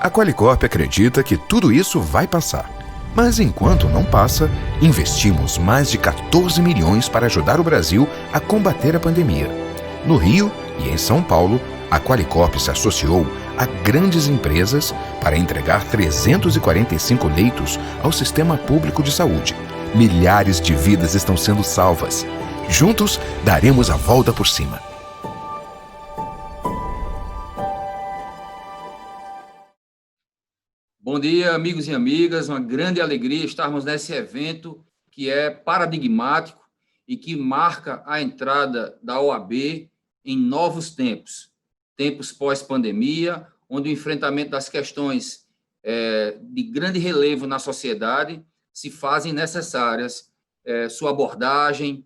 A Qualicorp acredita que tudo isso vai passar. Mas enquanto não passa, investimos mais de 14 milhões para ajudar o Brasil a combater a pandemia. No Rio e em São Paulo, a Qualicorp se associou a grandes empresas para entregar 345 leitos ao sistema público de saúde. Milhares de vidas estão sendo salvas. Juntos, daremos a volta por cima. Bom dia, amigos e amigas. Uma grande alegria estarmos nesse evento que é paradigmático e que marca a entrada da OAB em novos tempos, tempos pós-pandemia, onde o enfrentamento das questões de grande relevo na sociedade se fazem necessárias sua abordagem,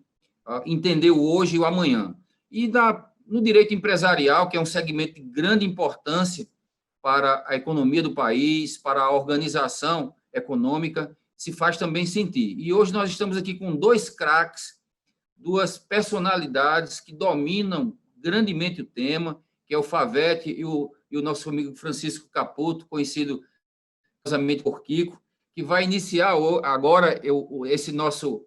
entender o hoje e o amanhã. E no direito empresarial, que é um segmento de grande importância para a economia do país, para a organização econômica, se faz também sentir. E hoje nós estamos aqui com dois craques, duas personalidades que dominam grandemente o tema, que é o Favete e o nosso amigo Francisco Caputo, conhecido por Kiko, que vai iniciar agora esse nosso...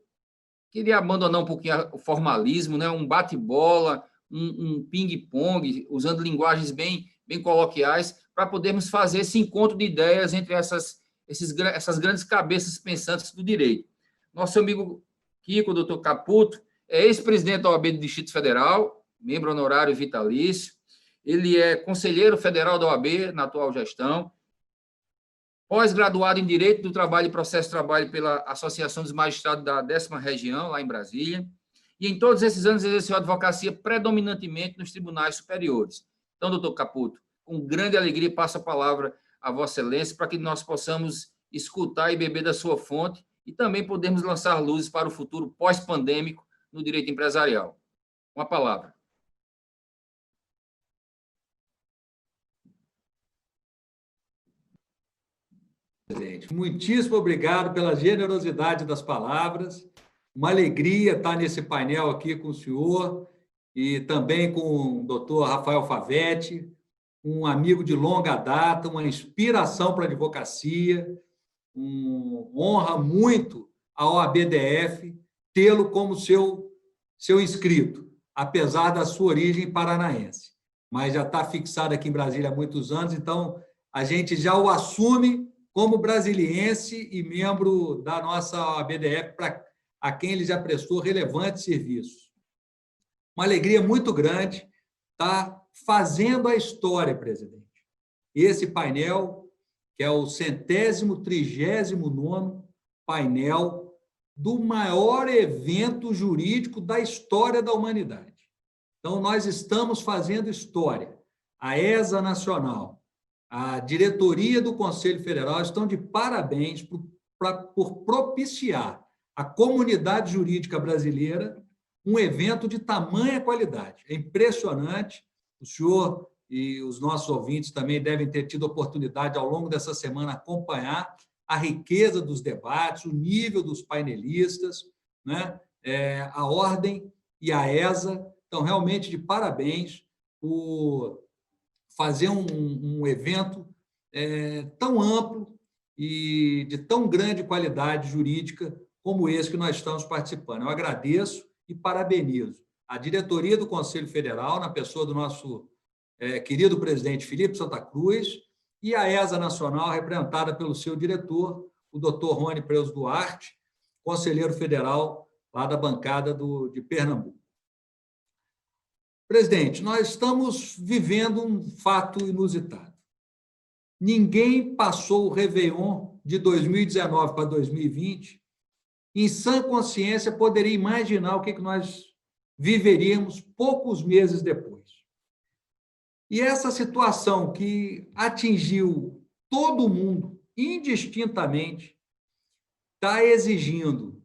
Queria abandonar um pouquinho o formalismo, né? Um bate-bola, um ping-pong, usando linguagens bem coloquiais, para podermos fazer esse encontro de ideias entre essas grandes cabeças pensantes do direito. Nosso amigo Kiko, doutor Caputo, é ex-presidente da OAB do Distrito Federal, membro honorário vitalício, ele é conselheiro federal da OAB na atual gestão, pós-graduado em Direito do Trabalho e Processo de Trabalho pela Associação dos Magistrados da 10ª Região, lá em Brasília, e em todos esses anos exerceu advocacia predominantemente nos tribunais superiores. Então, doutor Caputo, com grande alegria passo a palavra a Vossa Excelência para que nós possamos escutar e beber da sua fonte e também podermos lançar luzes para o futuro pós-pandêmico no direito empresarial. Com a palavra. Presidente, muitíssimo obrigado pela generosidade das palavras. Uma alegria estar nesse painel aqui com o senhor e também com o doutor Rafael Favete, um amigo de longa data, uma inspiração para a advocacia, honra muito a OABDF tê-lo como seu inscrito, apesar da sua origem paranaense. Mas já está fixado aqui em Brasília há muitos anos, então a gente já o assume como brasiliense e membro da nossa OABDF, a quem ele já prestou relevantes serviços. Uma alegria muito grande estar fazendo a história, presidente. Esse painel, que é o 139º painel do maior evento jurídico da história da humanidade. Então, nós estamos fazendo história. A ESA Nacional, a diretoria do Conselho Federal estão de parabéns por propiciar à comunidade jurídica brasileira um evento de tamanha qualidade. É impressionante. O senhor e os nossos ouvintes também devem ter tido oportunidade, ao longo dessa semana, acompanhar a riqueza dos debates, o nível dos painelistas, né? A Ordem e a ESA estão realmente de parabéns por fazer um evento tão amplo e de tão grande qualidade jurídica como esse que nós estamos participando. Eu agradeço e parabenizo a diretoria do Conselho Federal, na pessoa do nosso querido presidente Felipe Santa Cruz, e a ESA Nacional, representada pelo seu diretor, o doutor Rony Preus Duarte, conselheiro federal lá da bancada de Pernambuco. Presidente, nós estamos vivendo um fato inusitado. Ninguém passou o Réveillon de 2019 para 2020 em sã consciência poderia imaginar o que nós viveríamos poucos meses depois. E essa situação que atingiu todo mundo, indistintamente, está exigindo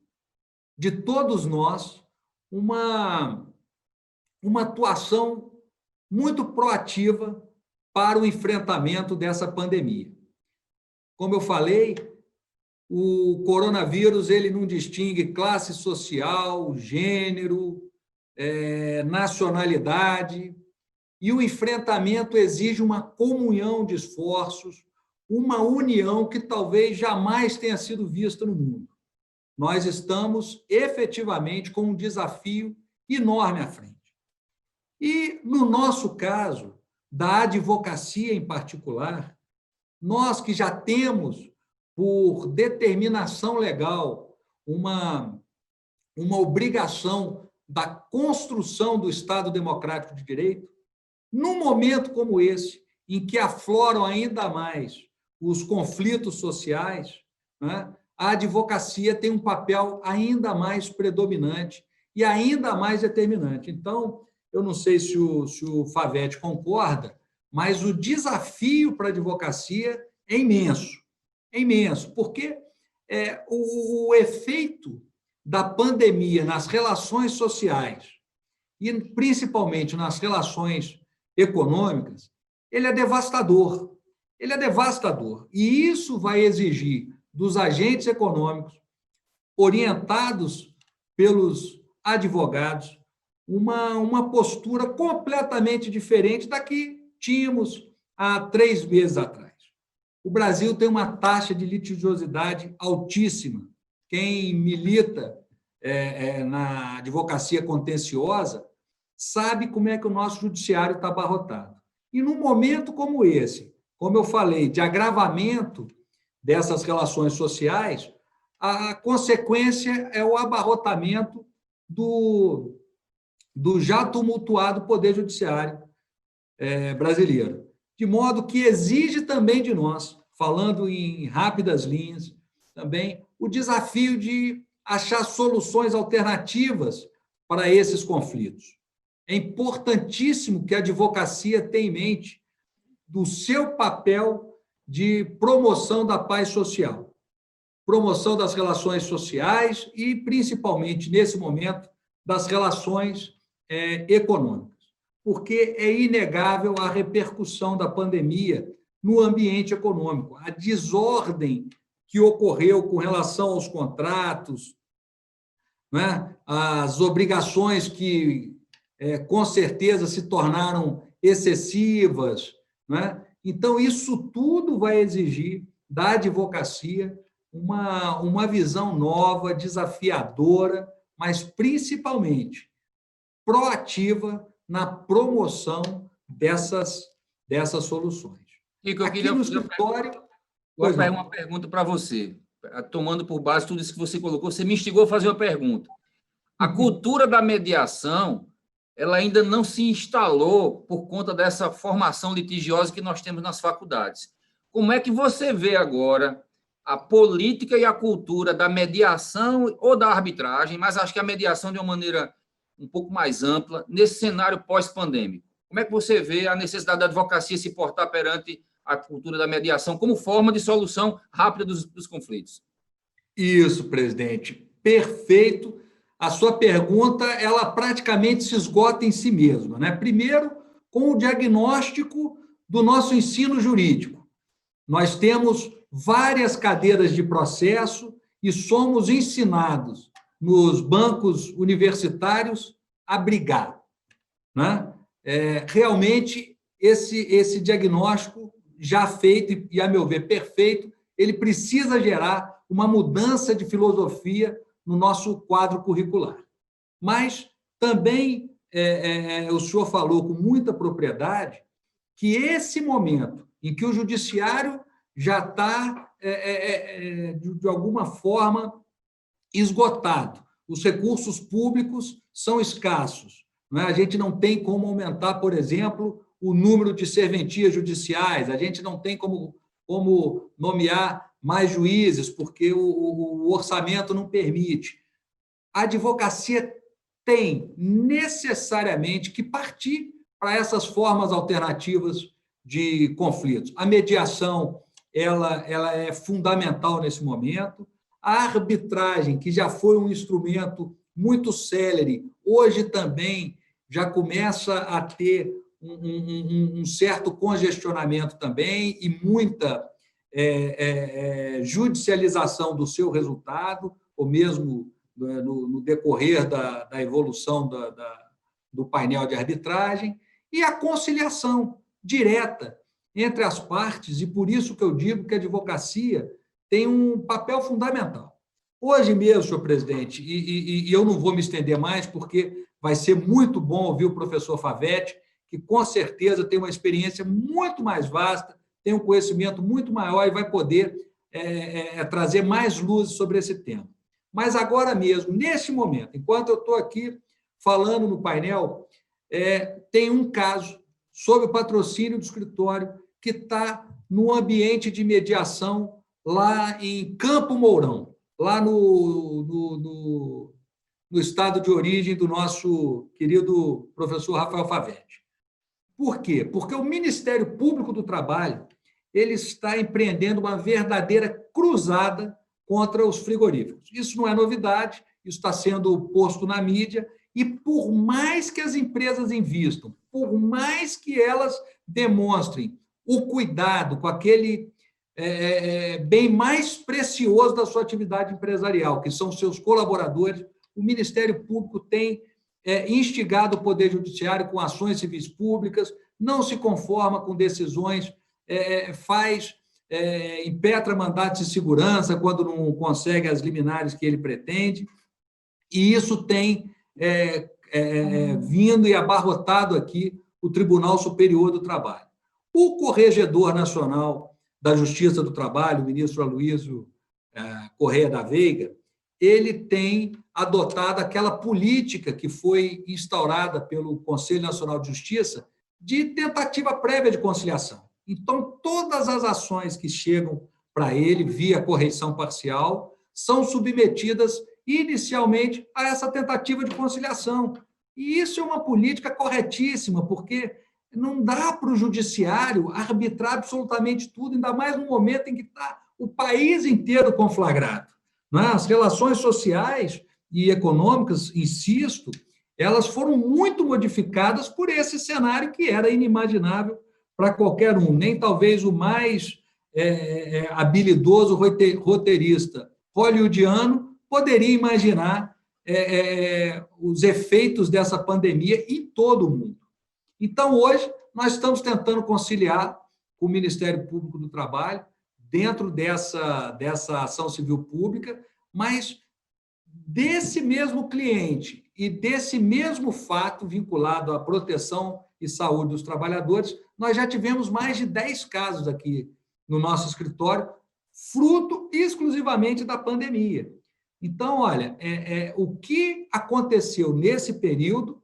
de todos nós uma atuação muito proativa para o enfrentamento dessa pandemia. Como eu falei, o coronavírus ele não distingue classe social, gênero, nacionalidade, e o enfrentamento exige uma comunhão de esforços, uma união que talvez jamais tenha sido vista no mundo. Nós estamos efetivamente com um desafio enorme à frente. E, no nosso caso, da advocacia em particular, nós que já temos, por determinação legal, uma obrigação da construção do Estado Democrático de Direito, num momento como esse, em que afloram ainda mais os conflitos sociais, né, a advocacia tem um papel ainda mais predominante e ainda mais determinante. Então, eu não sei se o Favete concorda, mas o desafio para a advocacia é imenso, porque o efeito da pandemia nas relações sociais e principalmente nas relações econômicas, ele é devastador. E isso vai exigir dos agentes econômicos, orientados pelos advogados, uma postura completamente diferente da que tínhamos há 3 meses atrás. O Brasil tem uma taxa de litigiosidade altíssima. Quem milita na advocacia contenciosa sabe como é que o nosso judiciário está abarrotado. E num momento como esse, como eu falei, de agravamento dessas relações sociais, a consequência é o abarrotamento do já tumultuado Poder Judiciário brasileiro. De modo que exige também de nós, falando em rápidas linhas, também o desafio de achar soluções alternativas para esses conflitos. É importantíssimo que a advocacia tenha em mente do seu papel de promoção da paz social, promoção das relações sociais e, principalmente, nesse momento, das relações econômicas, porque é inegável a repercussão da pandemia no ambiente econômico, a desordem que ocorreu com relação aos contratos, né? As obrigações que, com certeza, se tornaram excessivas, né? Então, isso tudo vai exigir da advocacia uma visão nova, desafiadora, mas, principalmente, proativa na promoção dessas soluções. Rico, eu Aqui queria no fazer escritório... uma pergunta para você. Tomando por base tudo isso que você colocou, você me instigou a fazer uma pergunta. A cultura da mediação, ela ainda não se instalou por conta dessa formação litigiosa que nós temos nas faculdades. Como é que você vê agora a política e a cultura da mediação ou da arbitragem, mas acho que a mediação de uma maneira um pouco mais ampla, nesse cenário pós-pandêmico? Como é que você vê a necessidade da advocacia se portar perante a cultura da mediação como forma de solução rápida dos conflitos? Isso, presidente. Perfeito. A sua pergunta, ela praticamente se esgota em si mesma, né? Primeiro, com o diagnóstico do nosso ensino jurídico. Nós temos várias cadeiras de processo e somos ensinados nos bancos universitários a brigar, né? Realmente, esse diagnóstico já feito e, a meu ver, perfeito, ele precisa gerar uma mudança de filosofia no nosso quadro curricular. Mas também o senhor falou com muita propriedade que esse momento em que o judiciário já está, de alguma forma, esgotado, os recursos públicos são escassos, não é? A gente não tem como aumentar, por exemplo, o número de serventias judiciais, a gente não tem como nomear mais juízes, porque o orçamento não permite. A advocacia tem necessariamente que partir para essas formas alternativas de conflitos. A mediação ela é fundamental nesse momento. A arbitragem, que já foi um instrumento muito célere, hoje também já começa a ter um certo congestionamento também e muita judicialização do seu resultado, ou mesmo no decorrer da evolução do painel de arbitragem, e a conciliação direta entre as partes, e por isso que eu digo que a advocacia tem um papel fundamental. Hoje mesmo, senhor presidente, e eu não vou me estender mais, porque vai ser muito bom ouvir o professor Favetti, que com certeza tem uma experiência muito mais vasta, tem um conhecimento muito maior e vai poder trazer mais luz sobre esse tema. Mas agora mesmo, neste momento, enquanto eu estou aqui falando no painel, tem um caso sob o patrocínio do escritório que está no ambiente de mediação lá em Campo Mourão, lá no estado de origem do nosso querido professor Rafael Favetti. Por quê? Porque o Ministério Público do Trabalho ele está empreendendo uma verdadeira cruzada contra os frigoríficos. Isso não é novidade, isso está sendo posto na mídia, e por mais que as empresas invistam, por mais que elas demonstrem o cuidado com aquele bem mais precioso da sua atividade empresarial, que são seus colaboradores, o Ministério Público tem instigado o Poder Judiciário com ações civis públicas, não se conforma com decisões, impetra mandatos de segurança quando não consegue as liminares que ele pretende, e isso tem vindo e abarrotado aqui o Tribunal Superior do Trabalho. O Corregedor Nacional da Justiça do Trabalho, o ministro Aloysio Correia da Veiga, ele tem adotado aquela política que foi instaurada pelo Conselho Nacional de Justiça de tentativa prévia de conciliação. Então, todas as ações que chegam para ele via correição parcial são submetidas inicialmente a essa tentativa de conciliação. E isso é uma política corretíssima, porque não dá para o judiciário arbitrar absolutamente tudo, ainda mais no momento em que está o país inteiro conflagrado. Não é? As relações sociais e econômicas, insisto, elas foram muito modificadas por esse cenário que era inimaginável para qualquer um, nem talvez o mais habilidoso roteirista hollywoodiano poderia imaginar os efeitos dessa pandemia em todo o mundo. Então, hoje, nós estamos tentando conciliar com o Ministério Público do Trabalho, dentro dessa ação civil pública, mas desse mesmo cliente e desse mesmo fato vinculado à proteção e saúde dos trabalhadores, nós já tivemos mais de 10 casos aqui no nosso escritório, fruto exclusivamente da pandemia. Então, olha, o que aconteceu nesse período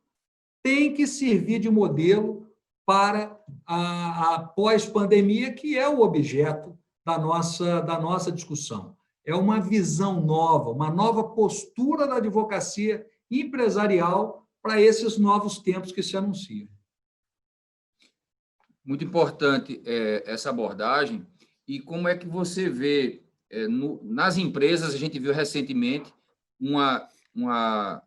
tem que servir de modelo para a pós-pandemia, que é o objeto da nossa discussão. É uma visão nova, uma nova postura da advocacia empresarial para esses novos tempos que se anunciam. Muito importante essa abordagem. E como é que você vê, nas empresas, a gente viu recentemente uma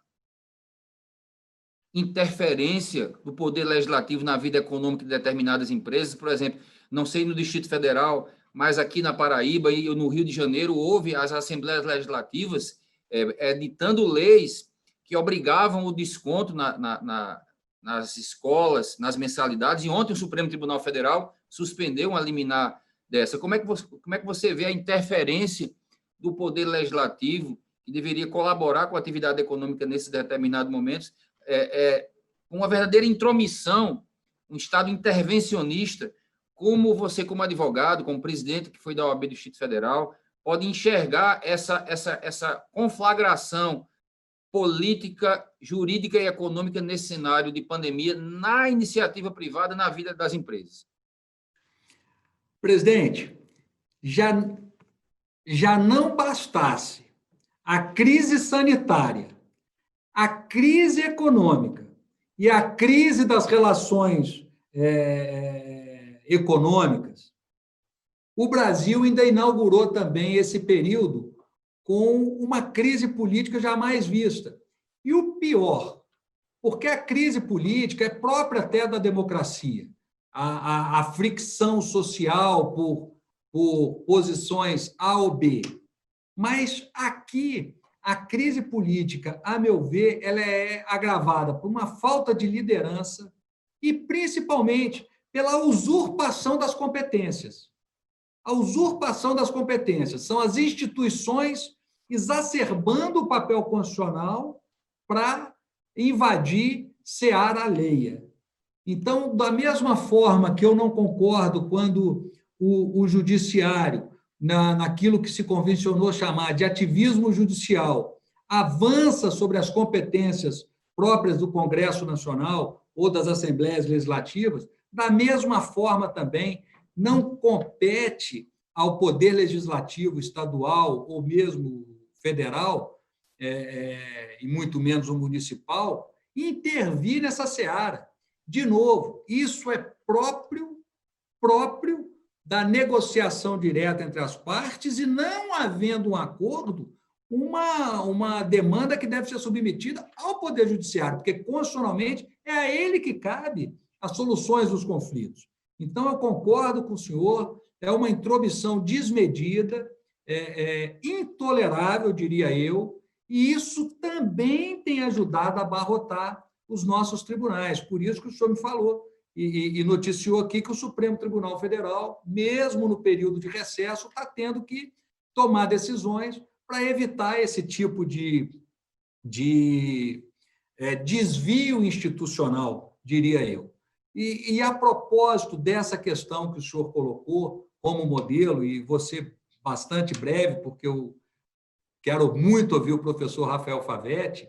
interferência do Poder Legislativo na vida econômica de determinadas empresas. Por exemplo, não sei no Distrito Federal, mas aqui na Paraíba e no Rio de Janeiro houve as assembleias legislativas editando leis que obrigavam o desconto nas escolas, nas mensalidades, e ontem o Supremo Tribunal Federal suspendeu uma liminar dessa. Como é que você vê a interferência do Poder Legislativo, que deveria colaborar com a atividade econômica nesses determinados momentos, com uma verdadeira intromissão, um Estado intervencionista? Como você, como advogado, como presidente que foi da OAB do Distrito Federal, pode enxergar essa conflagração política, jurídica e econômica nesse cenário de pandemia, na iniciativa privada, na vida das empresas? Presidente, já não bastasse a crise sanitária, a crise econômica e a crise das relações econômicas, o Brasil ainda inaugurou também esse período com uma crise política jamais vista. E o pior, porque a crise política é própria até da democracia, a fricção social por posições A ou B. Mas aqui, a crise política, a meu ver, ela é agravada por uma falta de liderança e, principalmente, pela usurpação das competências. A usurpação das competências são as instituições exacerbando o papel constitucional para invadir seara alheia. Então, da mesma forma que eu não concordo quando o judiciário, naquilo que se convencionou chamar de ativismo judicial, avança sobre as competências próprias do Congresso Nacional ou das Assembleias Legislativas, da mesma forma também não compete ao Poder Legislativo estadual ou mesmo federal, e muito menos o municipal, intervir nessa seara. De novo, isso é próprio da negociação direta entre as partes e, não havendo um acordo, uma demanda que deve ser submetida ao Poder Judiciário, porque, constitucionalmente, é a ele que cabe as soluções dos conflitos. Então, eu concordo com o senhor, é uma intromissão desmedida, intolerável, diria eu, e isso também tem ajudado a abarrotar os nossos tribunais. Por isso que o senhor me falou e noticiou aqui que o Supremo Tribunal Federal, mesmo no período de recesso, está tendo que tomar decisões para evitar esse tipo de desvio institucional, diria eu. E a propósito dessa questão que o senhor colocou como modelo, e você bastante breve, porque eu quero muito ouvir o professor Rafael Favetti,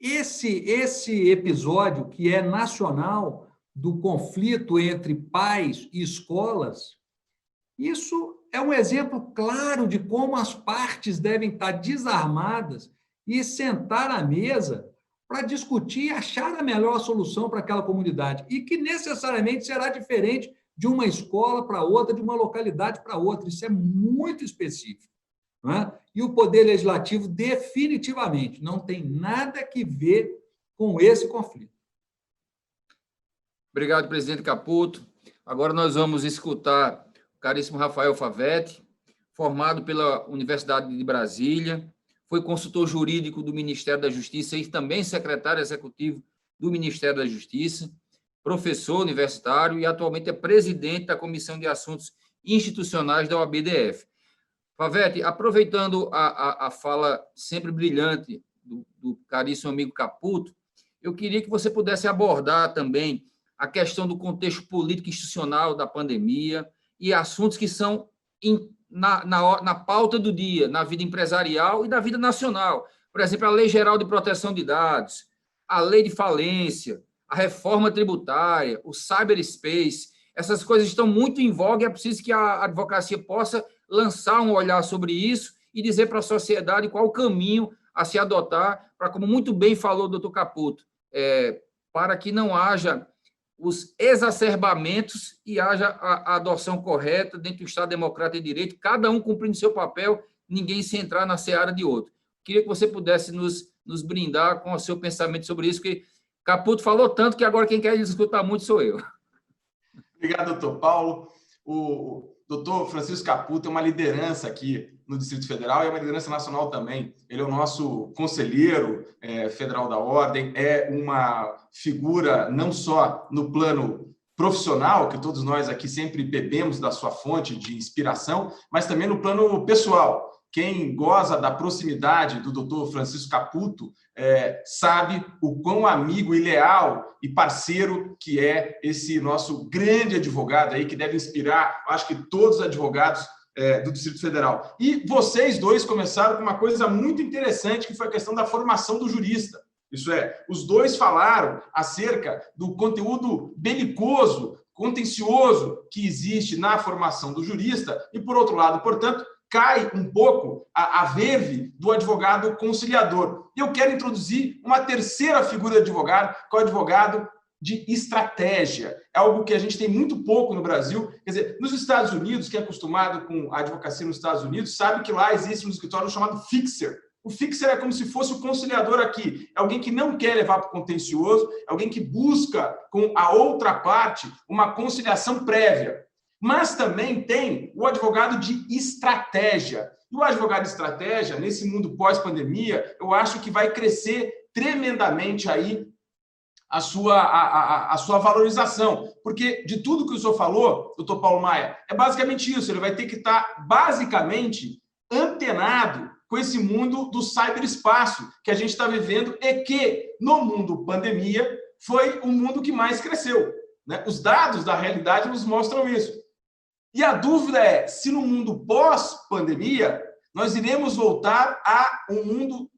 esse episódio que é nacional do conflito entre pais e escolas, isso é um exemplo claro de como as partes devem estar desarmadas e sentar à mesa para discutir e achar a melhor solução para aquela comunidade, e que necessariamente será diferente de uma escola para outra, de uma localidade para outra. Isso é muito específico. Não é? E o Poder Legislativo definitivamente não tem nada que ver com esse conflito. Obrigado, presidente Caputo. Agora nós vamos escutar o caríssimo Rafael Favetti, formado pela Universidade de Brasília, foi consultor jurídico do Ministério da Justiça e também secretário executivo do Ministério da Justiça, professor universitário e atualmente é presidente da Comissão de Assuntos Institucionais da OAB-DF. Favetti, aproveitando a fala sempre brilhante do caríssimo amigo Caputo, eu queria que você pudesse abordar também a questão do contexto político e institucional da pandemia e assuntos que são na pauta do dia, na vida empresarial e na vida nacional. Por exemplo, a Lei Geral de Proteção de Dados, a Lei de Falência, a reforma tributária, o cyberspace. Essas coisas estão muito em voga e é preciso que a advocacia possa lançar um olhar sobre isso e dizer para a sociedade qual o caminho a se adotar para, como muito bem falou o doutor Caputo, para que não haja os exacerbamentos e haja a adoção correta dentro do Estado Democrático de Direito, cada um cumprindo seu papel, ninguém se entrar na seara de outro. Queria que você pudesse nos brindar com o seu pensamento sobre isso, porque Caputo falou tanto que agora quem quer escutar muito sou eu. Obrigado, doutor Paulo. O doutor Francisco Caputo é uma liderança aqui no Distrito Federal e é uma liderança nacional também. Ele é o nosso conselheiro federal da Ordem, é uma figura não só no plano profissional, que todos nós aqui sempre bebemos da sua fonte de inspiração, mas também no plano pessoal. Quem goza da proximidade do doutor Francisco Caputo sabe o quão amigo e leal e parceiro que é esse nosso grande advogado aí, que deve inspirar, acho que todos os advogados do Distrito Federal. E vocês dois começaram com uma coisa muito interessante, que foi a questão da formação do jurista. Isso é, os dois falaram acerca do conteúdo belicoso, contencioso que existe na formação do jurista e, por outro lado, portanto, cai um pouco a verve do advogado conciliador. E eu quero introduzir uma terceira figura de advogado, que é o advogado de estratégia. É algo que a gente tem muito pouco no Brasil. Quer dizer, nos Estados Unidos, quem é acostumado com a advocacia nos Estados Unidos, sabe que lá existe um escritório chamado fixer. O fixer é como se fosse o conciliador aqui. É alguém que não quer levar para o contencioso, é alguém que busca com a outra parte uma conciliação prévia. Mas também tem o advogado de estratégia. E o advogado de estratégia, nesse mundo pós-pandemia, eu acho que vai crescer tremendamente aí a sua valorização. Porque de tudo que o senhor falou, doutor Paulo Maia, é basicamente isso. Ele vai ter que estar basicamente antenado com esse mundo do ciberespaço que a gente está vivendo e que, no mundo pandemia, foi o mundo que mais cresceu, né? Os dados da realidade nos mostram isso. E a dúvida é se no mundo pós-pandemia nós iremos voltar a um mundo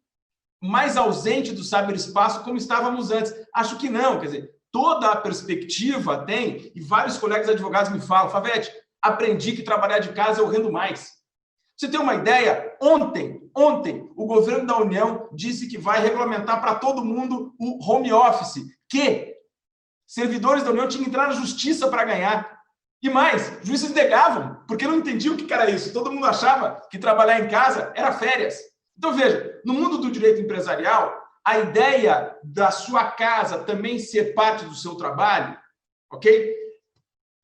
mais ausente do ciberespaço como estávamos antes. Acho que não, quer dizer, toda a perspectiva tem, e vários colegas advogados me falam, Favete, aprendi que trabalhar de casa eu rendo mais. Você tem uma ideia? Ontem, o governo da União disse que vai regulamentar para todo mundo o home office, que servidores da União tinham que entrar na justiça para ganhar. E mais, juízes negavam, porque não entendiam o que era isso. Todo mundo achava que trabalhar em casa era férias. Então, veja, no mundo do direito empresarial, a ideia da sua casa também ser parte do seu trabalho, ok?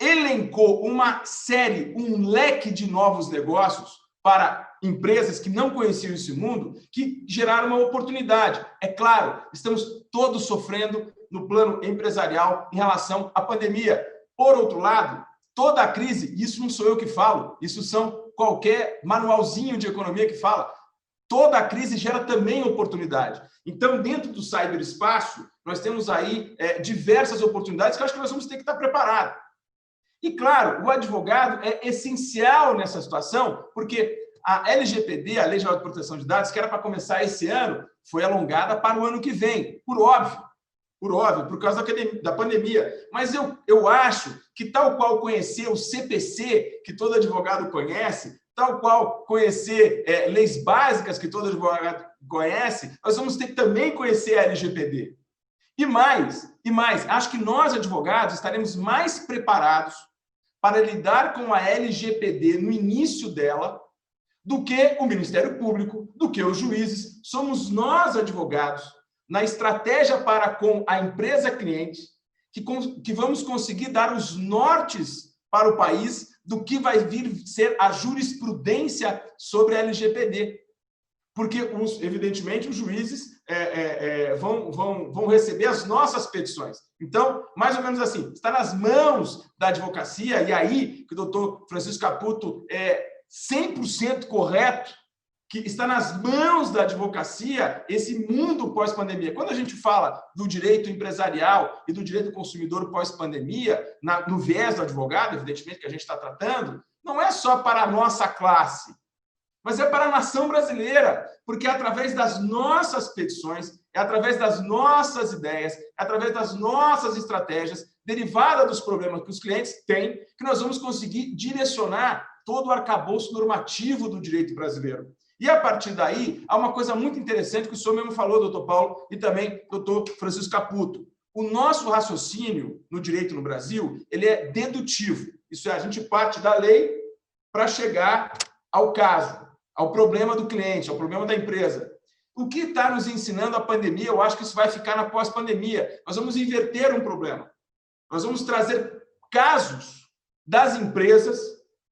Elencou uma série, um leque de novos negócios para empresas que não conheciam esse mundo, que geraram uma oportunidade. É claro, estamos todos sofrendo no plano empresarial em relação à pandemia. Por outro lado, toda a crise, isso não sou eu que falo, isso são qualquer manualzinho de economia que fala, toda a crise gera também oportunidade. Então, dentro do ciberespaço, nós temos aí diversas oportunidades que eu acho que nós vamos ter que estar preparados. E, claro, o advogado é essencial nessa situação, porque a LGPD, a Lei Geral de Proteção de Dados, que era para começar esse ano, foi alongada para o ano que vem, por óbvio, por causa da pandemia. Mas eu acho que, tal qual conhecer o CPC, que todo advogado conhece, tal qual conhecer leis básicas que todo advogado conhece, nós vamos ter que também conhecer a LGPD. E mais, acho que nós, advogados, estaremos mais preparados para lidar com a LGPD no início dela do que o Ministério Público, do que os juízes. Somos nós, advogados, na estratégia para com a empresa cliente, que vamos conseguir dar os nortes para o país do que vai vir ser a jurisprudência sobre a LGPD. Porque, evidentemente, os juízes vão receber as nossas petições. Então, mais ou menos assim, está nas mãos da advocacia, e aí que o doutor Francisco Caputo é 100% correto, que está nas mãos da advocacia esse mundo pós-pandemia. Quando a gente fala do direito empresarial e do direito do consumidor pós-pandemia, no viés do advogado, evidentemente, que a gente está tratando, não é só para a nossa classe, mas é para a nação brasileira, porque é através das nossas petições, é através das nossas ideias, é através das nossas estratégias, derivada dos problemas que os clientes têm, que nós vamos conseguir direcionar todo o arcabouço normativo do direito brasileiro. E, a partir daí, há uma coisa muito interessante que o senhor mesmo falou, doutor Paulo, e também doutor Francisco Caputo. O nosso raciocínio no direito no Brasil, ele é dedutivo. Isso é, a gente parte da lei para chegar ao caso, ao problema do cliente, ao problema da empresa. O que está nos ensinando a pandemia, eu acho que isso vai ficar na pós-pandemia. Nós vamos inverter um problema. Nós vamos trazer casos das empresas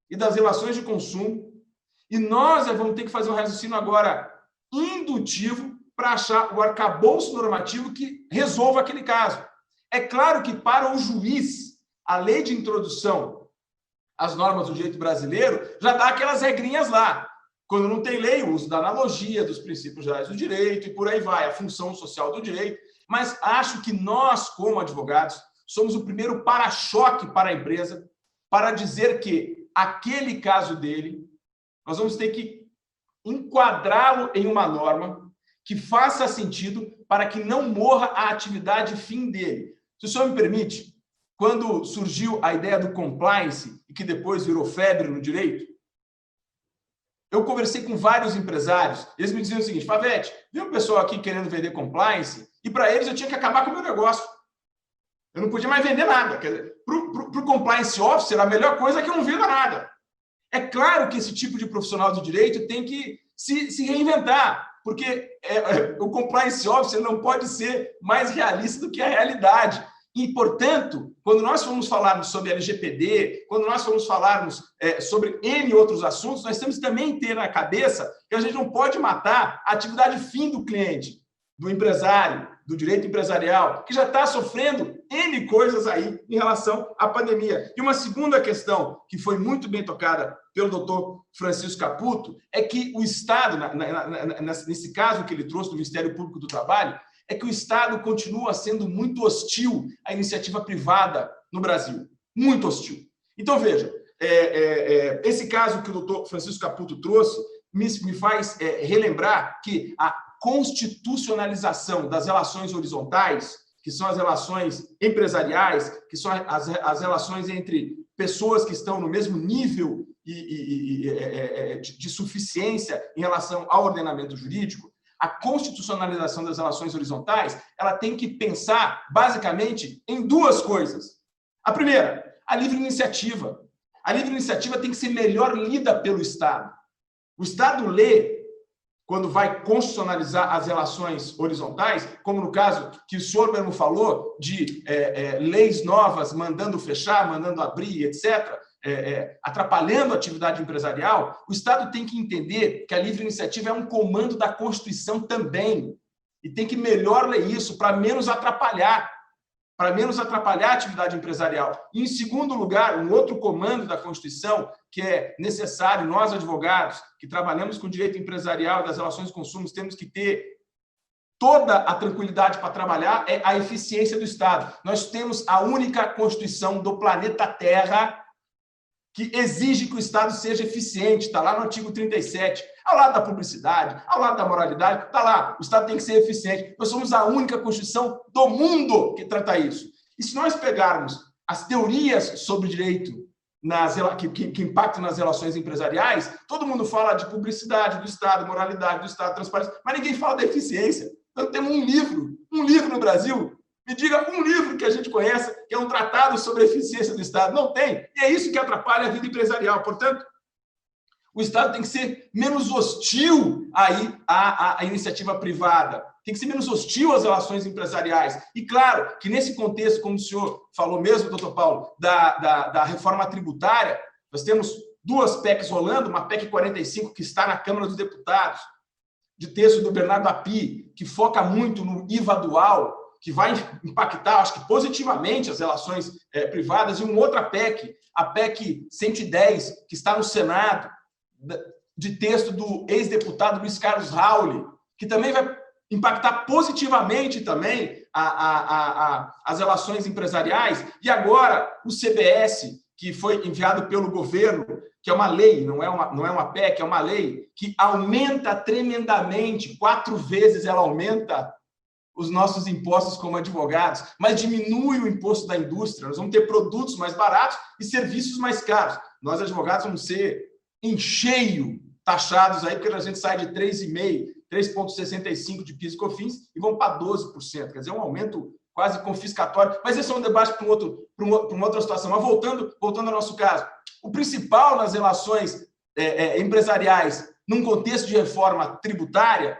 e das relações de consumo, e nós vamos ter que fazer um raciocínio agora indutivo para achar o arcabouço normativo que resolva aquele caso. É claro que, para o juiz, a lei de introdução às normas do direito brasileiro já dá aquelas regrinhas lá. Quando não tem lei, o uso da analogia, dos princípios gerais do direito, e por aí vai, a função social do direito. Mas acho que nós, como advogados, somos o primeiro para-choque para a empresa, para dizer que aquele caso dele, nós vamos ter que enquadrá-lo em uma norma que faça sentido para que não morra a atividade fim dele. Se o senhor me permite, quando surgiu a ideia do compliance, e que depois virou febre no direito, eu conversei com vários empresários, eles me diziam o seguinte: Favete, viu um pessoal aqui querendo vender compliance, e para eles eu tinha que acabar com o meu negócio. Eu não podia mais vender nada. Para o compliance officer, a melhor coisa é que eu não venda nada. É claro que esse tipo de profissional do direito tem que se reinventar, porque o compliance officer não pode ser mais realista do que a realidade. E, portanto, quando nós formos falarmos sobre LGPD, quando nós formos falarmos sobre N outros assuntos, nós temos que também ter na cabeça que a gente não pode matar a atividade fim do cliente, do empresário, do direito empresarial, que já está sofrendo N coisas aí em relação à pandemia. E uma segunda questão, que foi muito bem tocada pelo doutor Francisco Caputo, é que o Estado, nesse caso que ele trouxe do Ministério Público do Trabalho, é que o Estado continua sendo muito hostil à iniciativa privada no Brasil. Muito hostil. Então, veja, esse caso que o doutor Francisco Caputo trouxe me faz relembrar que a constitucionalização das relações horizontais, que são as relações empresariais, que são as relações entre pessoas que estão no mesmo nível de suficiência em relação ao ordenamento jurídico, a constitucionalização das relações horizontais, ela tem que pensar, basicamente, em duas coisas. A primeira, a livre iniciativa. A livre iniciativa tem que ser melhor lida pelo Estado. O Estado lê, quando vai constitucionalizar as relações horizontais, como no caso que o senhor mesmo falou, de leis novas mandando fechar, mandando abrir, etc., atrapalhando a atividade empresarial, o Estado tem que entender que a livre iniciativa é um comando da Constituição também, e tem que melhor ler isso para menos atrapalhar a atividade empresarial. E, em segundo lugar, um outro comando da Constituição que é necessário, nós advogados, que trabalhamos com direito empresarial e das relações de consumo, temos que ter toda a tranquilidade para trabalhar, é a eficiência do Estado. Nós temos a única Constituição do planeta Terra que exige que o Estado seja eficiente, está lá no artigo 37, ao lado da publicidade, ao lado da moralidade, está lá, o Estado tem que ser eficiente. Nós somos a única Constituição do mundo que trata isso. E se nós pegarmos as teorias sobre direito que impactam nas relações empresariais, todo mundo fala de publicidade do Estado, moralidade do Estado, transparência, mas ninguém fala da eficiência. Então temos um livro no Brasil. Me diga um livro que a gente conheça que é um tratado sobre a eficiência do Estado. Não tem. E é isso que atrapalha a vida empresarial. Portanto, o Estado tem que ser menos hostil aí à iniciativa privada. Tem que ser menos hostil às relações empresariais. E, claro, que nesse contexto, como o senhor falou mesmo, doutor Paulo, da reforma tributária, nós temos duas PECs rolando, uma PEC 45 que está na Câmara dos Deputados, de texto do Bernardo Api, que foca muito no IVA dual, que vai impactar, acho que positivamente, as relações privadas, e uma outra PEC, a PEC 110, que está no Senado, de texto do ex-deputado Luiz Carlos Rauli, que também vai impactar positivamente também as relações empresariais. E agora, o CBS, que foi enviado pelo governo, que é uma lei, não é uma PEC, é uma lei, que aumenta tremendamente, 4 vezes ela aumenta os nossos impostos como advogados, mas diminui o imposto da indústria. Nós vamos ter produtos mais baratos e serviços mais caros. Nós, advogados, vamos ser em cheio taxados aí, porque a gente sai de 3,5%, 3,65% de PIS e COFINS e vamos para 12%. Quer dizer, um aumento quase confiscatório. Mas esse é um debate para uma outra situação. Mas voltando ao nosso caso, o principal nas relações empresariais, num contexto de reforma tributária,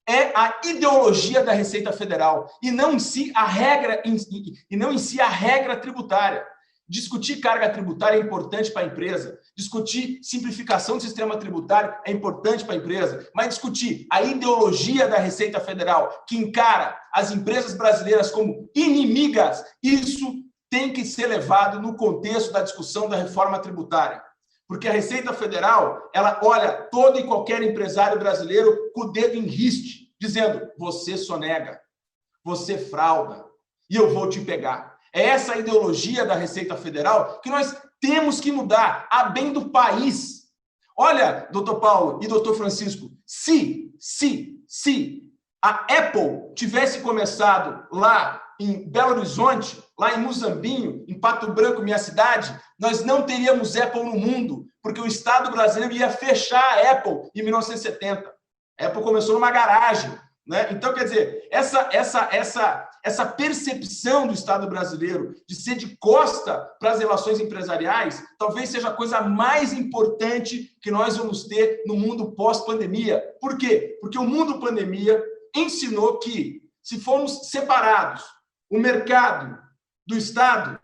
é a ideologia da Receita Federal e não em si a regra tributária. Discutir carga tributária é importante para a empresa, discutir simplificação do sistema tributário é importante para a empresa, mas discutir a ideologia da Receita Federal, que encara as empresas brasileiras como inimigas, isso tem que ser levado no contexto da discussão da reforma tributária. Porque a Receita Federal, ela olha todo e qualquer empresário brasileiro com o dedo em riste, dizendo, você sonega, você frauda, e eu vou te pegar. É essa a ideologia da Receita Federal que nós temos que mudar a bem do país. Olha, doutor Paulo e doutor Francisco, se a Apple tivesse começado lá em Belo Horizonte, lá em Muzambinho, em Pato Branco, minha cidade, nós não teríamos Apple no mundo, porque o Estado brasileiro ia fechar a Apple em 1970. A Apple começou numa garagem, né? Então, quer dizer, essa percepção do Estado brasileiro de ser de costa para as relações empresariais, talvez seja a coisa mais importante que nós vamos ter no mundo pós-pandemia. Por quê? Porque o mundo pandemia ensinou que, se formos separados, o mercado do Estado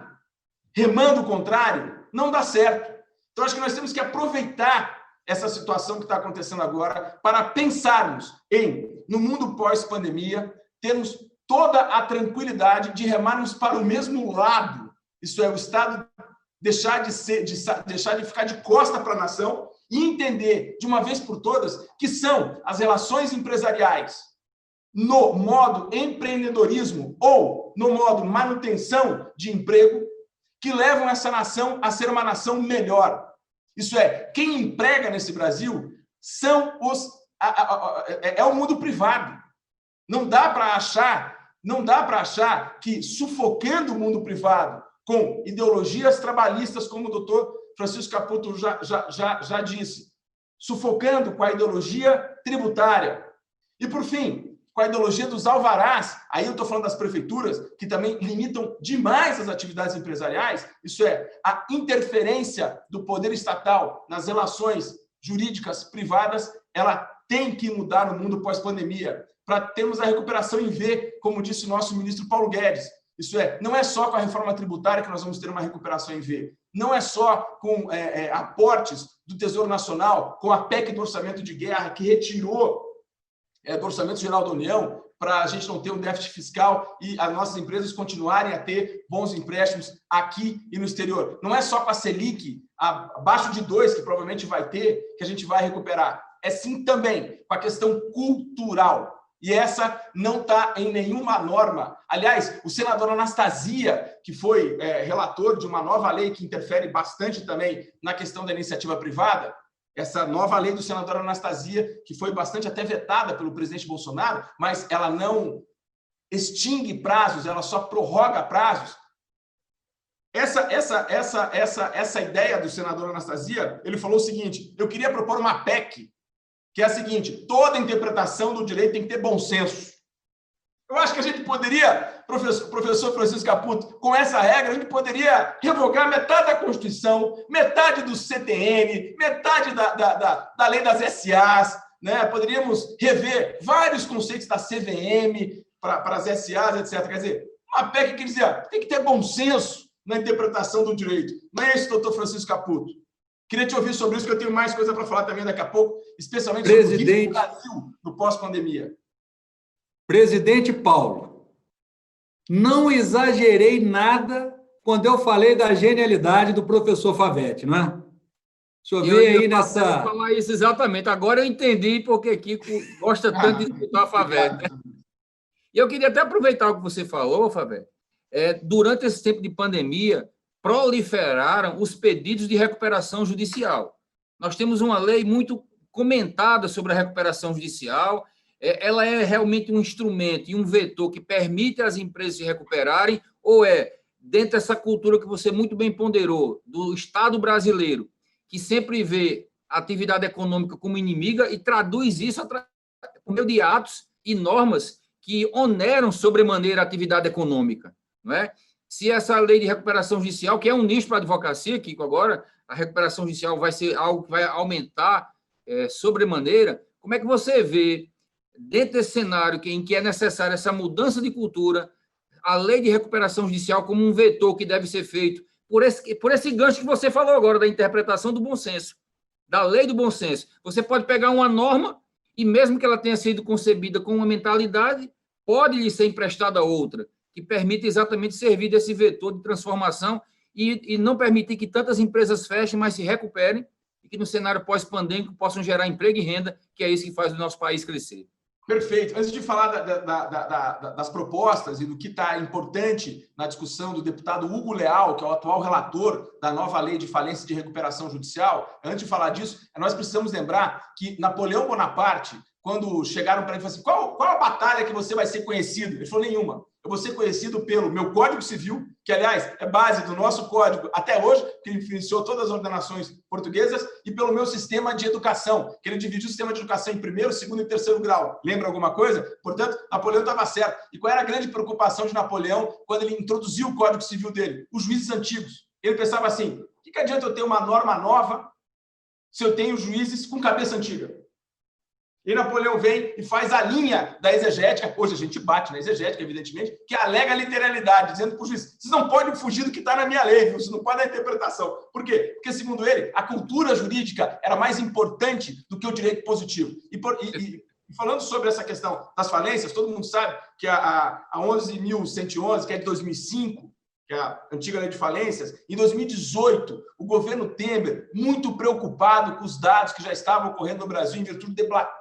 remando o contrário, não dá certo. Então, acho que nós temos que aproveitar essa situação que está acontecendo agora para pensarmos no mundo pós-pandemia, termos toda a tranquilidade de remarmos para o mesmo lado. Isso é, o Estado deixar de ficar de costa para a nação e entender, de uma vez por todas, que são as relações empresariais no modo empreendedorismo ou no modo manutenção de emprego que levam essa nação a ser uma nação melhor. Isso é, quem emprega nesse Brasil é o mundo privado. Não dá para achar que sufocando o mundo privado com ideologias trabalhistas, como o doutor Francisco Caputo já disse, sufocando com a ideologia tributária. E, por fim, com a ideologia dos alvarás, aí eu estou falando das prefeituras, que também limitam demais as atividades empresariais, isso é, a interferência do poder estatal nas relações jurídicas privadas, ela tem que mudar no mundo pós-pandemia, para termos a recuperação em V, como disse o nosso ministro Paulo Guedes. Isso é, não é só com a reforma tributária que nós vamos ter uma recuperação em V, não é só com aportes do Tesouro Nacional, com a PEC do orçamento de guerra, que retirou do Orçamento Geral da União, para a gente não ter um déficit fiscal e as nossas empresas continuarem a ter bons empréstimos aqui e no exterior. Não é só com a Selic, abaixo de 2, que provavelmente vai ter, que a gente vai recuperar. É sim também com a questão cultural. E essa não está em nenhuma norma. Aliás, o senador Anastasia, que foi relator de uma nova lei que interfere bastante também na questão da iniciativa privada, essa nova lei do senador Anastasia, que foi bastante até vetada pelo presidente Bolsonaro, mas ela não extingue prazos, ela só prorroga prazos. Essa ideia do senador Anastasia, ele falou o seguinte: eu queria propor uma PEC, que é a seguinte: toda interpretação do direito tem que ter bom senso. Eu acho que a gente poderia, professor Francisco Caputo, com essa regra, a gente poderia revogar metade da Constituição, metade do CTN, metade da lei das SAs, né? Poderíamos rever vários conceitos da CVM para as SAs, etc. Quer dizer, uma PEC que dizia tem que ter bom senso na interpretação do direito. Não é isso, doutor Francisco Caputo? Queria te ouvir sobre isso, que eu tenho mais coisa para falar também daqui a pouco, especialmente sobre o risco do Brasil no pós-pandemia. Presidente Paulo, não exagerei nada quando eu falei da genialidade do professor Favetti, não é? O senhor vê aí nessa... falar isso exatamente. Agora eu entendi porque Kiko gosta tanto de escutar a Favetti. E eu queria até aproveitar o que você falou, Favetti. Durante esse tempo de pandemia, proliferaram os pedidos de recuperação judicial. Nós temos uma lei muito comentada sobre a recuperação judicial. Ela é realmente um instrumento e um vetor que permite às empresas se recuperarem, ou dentro dessa cultura que você muito bem ponderou, do Estado brasileiro, que sempre vê a atividade econômica como inimiga e traduz isso por meio de atos e normas que oneram sobremaneira a atividade econômica, não é? Se essa lei de recuperação judicial, que é um nicho para a advocacia, Kiko, agora a recuperação judicial vai ser algo que vai aumentar sobremaneira, como é que você vê, dentro desse cenário em que é necessária essa mudança de cultura, a lei de recuperação judicial como um vetor que deve ser feito por esse gancho que você falou agora, da interpretação do bom senso, da lei do bom senso. Você pode pegar uma norma e, mesmo que ela tenha sido concebida com uma mentalidade, pode lhe ser emprestada outra, que permite exatamente servir desse vetor de transformação e não permitir que tantas empresas fechem, mas se recuperem e que no cenário pós-pandêmico possam gerar emprego e renda, que é isso que faz o nosso país crescer. Perfeito. Antes de falar das propostas e do que está importante na discussão do deputado Hugo Leal, que é o atual relator da nova lei de falência e de recuperação judicial, antes de falar disso, nós precisamos lembrar que Napoleão Bonaparte, quando chegaram para ele e falaram assim, qual a batalha que você vai ser conhecido? Ele falou, nenhuma. Eu vou ser conhecido pelo meu Código Civil, que, aliás, é base do nosso código até hoje, que ele influenciou todas as ordenações portuguesas, e pelo meu sistema de educação, que ele dividiu o sistema de educação em primeiro, segundo e terceiro grau. Lembra alguma coisa? Portanto, Napoleão estava certo. E qual era a grande preocupação de Napoleão quando ele introduziu o Código Civil dele? Os juízes antigos. Ele pensava assim, o que adianta eu ter uma norma nova se eu tenho juízes com cabeça antiga? E Napoleão vem e faz a linha da exegética, hoje a gente bate na exegética, evidentemente, que alega a literalidade, dizendo para o juiz, vocês não podem fugir do que está na minha lei, vocês não podem dar interpretação. Por quê? Porque, segundo ele, a cultura jurídica era mais importante do que o direito positivo. falando sobre essa questão das falências, todo mundo sabe que a 11.111, que é de 2005, que é a antiga lei de falências, em 2018, o governo Temer, muito preocupado com os dados que já estavam ocorrendo no Brasil em virtude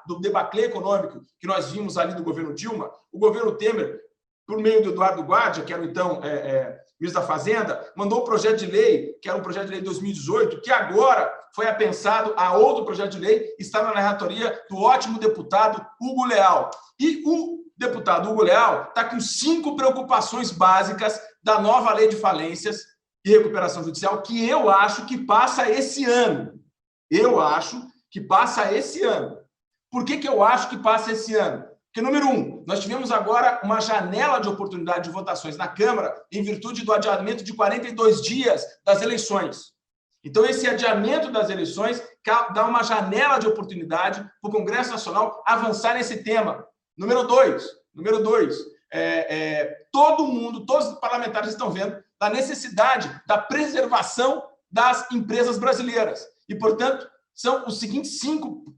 do debacle econômico que nós vimos ali do governo Dilma, o governo Temer, por meio do Eduardo Guardia, que era então ministro da Fazenda, mandou um projeto de lei, que era um projeto de lei de 2018, que agora foi apensado a outro projeto de lei, está na relatoria do ótimo deputado Hugo Leal. E o deputado Hugo Leal está com 5 preocupações básicas da nova lei de falências e recuperação judicial, que eu acho que passa esse ano. Eu acho que passa esse ano. Por que eu acho que passa esse ano? Porque, número 1, nós tivemos agora uma janela de oportunidade de votações na Câmara em virtude do adiamento de 42 dias das eleições. Então, esse adiamento das eleições dá uma janela de oportunidade para o Congresso Nacional avançar nesse tema. Número 2, todos os parlamentares estão vendo da necessidade da preservação das empresas brasileiras. E, portanto, são os seguintes 5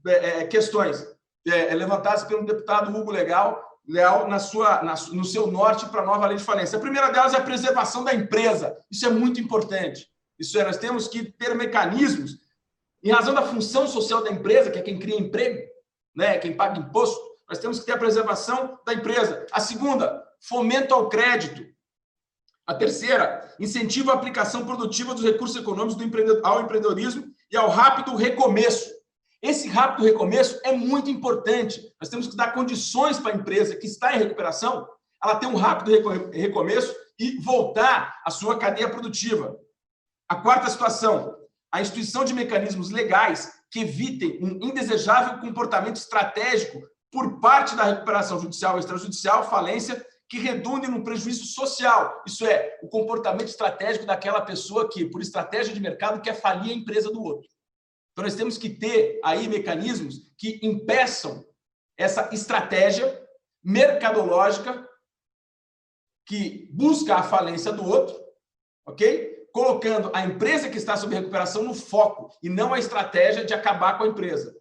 questões levantadas pelo deputado Hugo Leal no seu norte para a nova lei de falência. A primeira delas é a preservação da empresa. Isso é muito importante. Nós temos que ter mecanismos, em razão da função social da empresa, que é quem cria emprego, né, quem paga imposto, nós temos que ter a preservação da empresa. A segunda, fomento ao crédito. A terceira, incentivo à aplicação produtiva dos recursos econômicos ao empreendedorismo e ao rápido recomeço. Esse rápido recomeço é muito importante. Nós temos que dar condições para a empresa que está em recuperação, ela ter um rápido recomeço e voltar à sua cadeia produtiva. A quarta situação, a instituição de mecanismos legais que evitem um indesejável comportamento estratégico por parte da recuperação judicial e extrajudicial, falência, que redundem no prejuízo social. Isso é, o comportamento estratégico daquela pessoa que, por estratégia de mercado, quer falir a empresa do outro. Então, nós temos que ter aí mecanismos que impeçam essa estratégia mercadológica que busca a falência do outro, ok? Colocando a empresa que está sob recuperação no foco e não a estratégia de acabar com a empresa.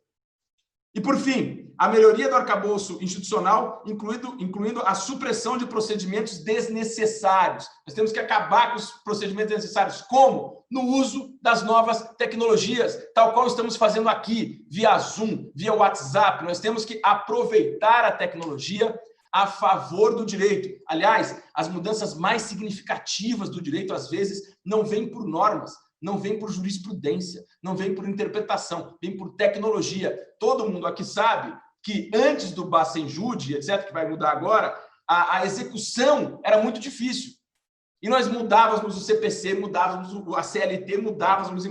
E, por fim, a melhoria do arcabouço institucional, incluindo a supressão de procedimentos desnecessários. Nós temos que acabar com os procedimentos desnecessários. Como? No uso das novas tecnologias, tal qual estamos fazendo aqui, via Zoom, via WhatsApp. Nós temos que aproveitar a tecnologia a favor do direito. Aliás, as mudanças mais significativas do direito, às vezes, não vêm por normas, não vem por jurisprudência, não vem por interpretação, vem por tecnologia. Todo mundo aqui sabe que antes do Bacenjude, etc., que vai mudar agora, a execução era muito difícil. E nós mudávamos o CPC, mudávamos a CLT, mudávamos.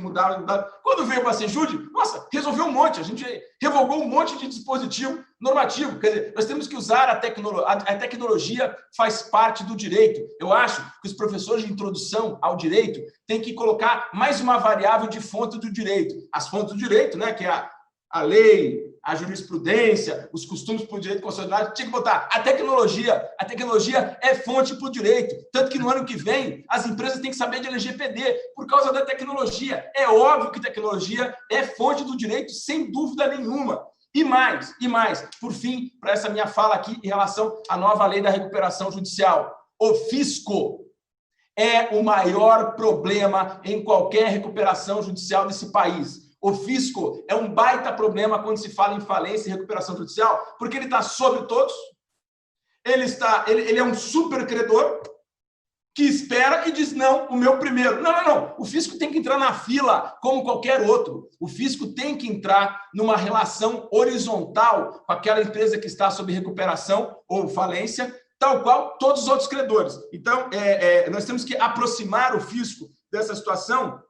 Quando veio o Bacenjude, nossa, resolveu um monte, a gente revogou um monte de dispositivo normativo. Quer dizer, nós temos que usar a tecnologia faz parte do direito. Eu acho que os professores de introdução ao direito têm que colocar mais uma variável de fonte do direito. As fontes do direito, né, que é a lei, a jurisprudência, os costumes para o direito constitucional, tinha que botar a tecnologia. A tecnologia é fonte para o direito. Tanto que no ano que vem, as empresas têm que saber de LGPD por causa da tecnologia. É óbvio que tecnologia é fonte do direito, sem dúvida nenhuma. E mais, por fim, para essa minha fala aqui em relação à nova lei da recuperação judicial. O fisco é o maior problema em qualquer recuperação judicial desse país. O fisco é um baita problema quando se fala em falência e recuperação judicial, porque ele está sobre todos, ele é um super credor que espera e diz, não, o meu primeiro. Não. O fisco tem que entrar na fila como qualquer outro. O fisco tem que entrar numa relação horizontal com aquela empresa que está sob recuperação ou falência, tal qual todos os outros credores. Então, nós temos que aproximar o fisco dessa situação,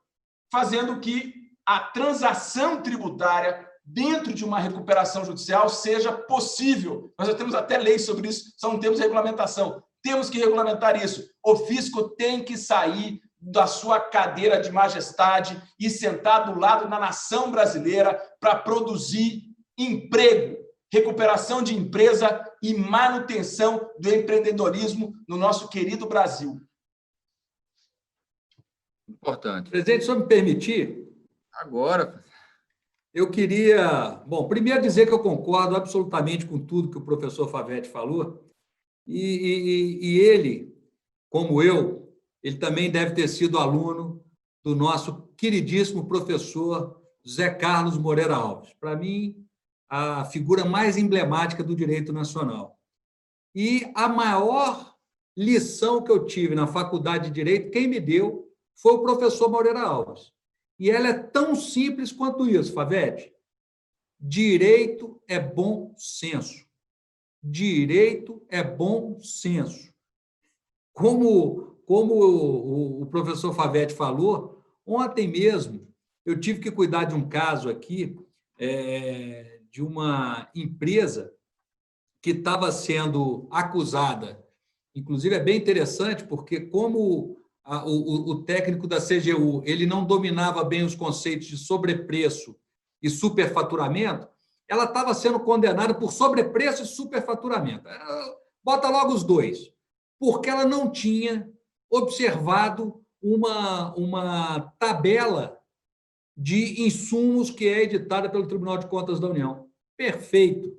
fazendo que a transação tributária dentro de uma recuperação judicial seja possível. Nós já temos até leis sobre isso, só não temos regulamentação. Temos que regulamentar isso. O fisco tem que sair da sua cadeira de majestade e sentar do lado da nação brasileira para produzir emprego, recuperação de empresa e manutenção do empreendedorismo no nosso querido Brasil. Importante. Presidente, se eu me permitir... Agora. Eu queria, bom, primeiro dizer que eu concordo absolutamente com tudo que o professor Favetti falou, e ele, como eu, ele também deve ter sido aluno do nosso queridíssimo professor Zé Carlos Moreira Alves. Para mim, a figura mais emblemática do direito nacional. E a maior lição que eu tive na faculdade de Direito, quem me deu foi o professor Moreira Alves. E ela é tão simples quanto isso, Favetti. Direito é bom senso. Direito é bom senso. Como o professor Favetti falou, ontem mesmo eu tive que cuidar de um caso aqui de uma empresa que estava sendo acusada. Inclusive, é bem interessante, porque como o técnico da CGU ele não dominava bem os conceitos de sobrepreço e superfaturamento, ela estava sendo condenada por sobrepreço e superfaturamento. Bota logo os dois, porque ela não tinha observado uma tabela de insumos que é editada pelo Tribunal de Contas da União. Perfeito.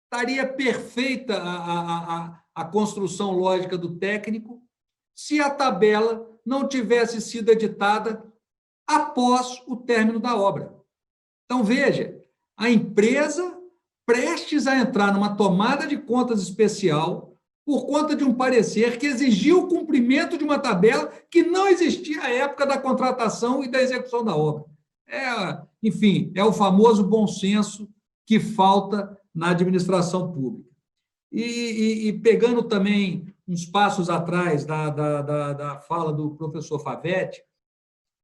Estaria perfeita a construção lógica do técnico se a tabela não tivesse sido editada após o término da obra. Então, veja, a empresa prestes a entrar numa tomada de contas especial por conta de um parecer que exigiu o cumprimento de uma tabela que não existia à época da contratação e da execução da obra. Enfim, é o famoso bom senso que falta na administração pública. E pegando também uns passos atrás da fala do professor Favetti,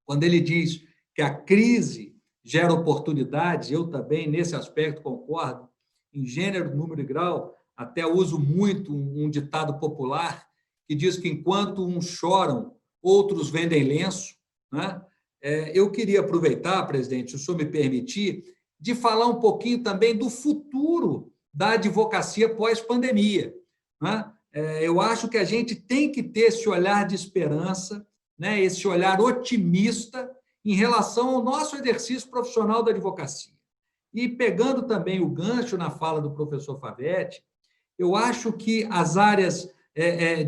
quando ele diz que a crise gera oportunidades, eu também, nesse aspecto, concordo, em gênero, número e grau, até uso muito um ditado popular que diz que enquanto uns choram, outros vendem lenço, né? Eu queria aproveitar, presidente, se o senhor me permitir, de falar um pouquinho também do futuro da advocacia pós-pandemia, né? Eu acho que a gente tem que ter esse olhar de esperança, né? Esse olhar otimista em relação ao nosso exercício profissional da advocacia. E pegando também o gancho na fala do professor Favetti, eu acho que as áreas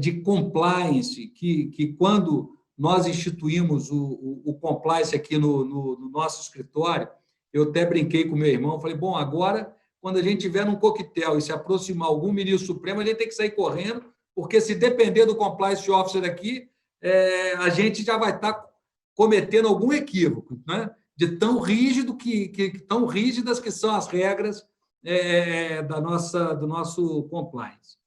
de compliance, que quando nós instituímos o compliance aqui no nosso escritório, eu até brinquei com meu irmão, falei, bom, agora, quando a gente estiver num coquetel e se aproximar algum ministro supremo, a gente tem que sair correndo, porque se depender do compliance officer aqui, a gente já vai estar cometendo algum equívoco, né? De tão rígido tão rígidas que são as regras do nosso compliance.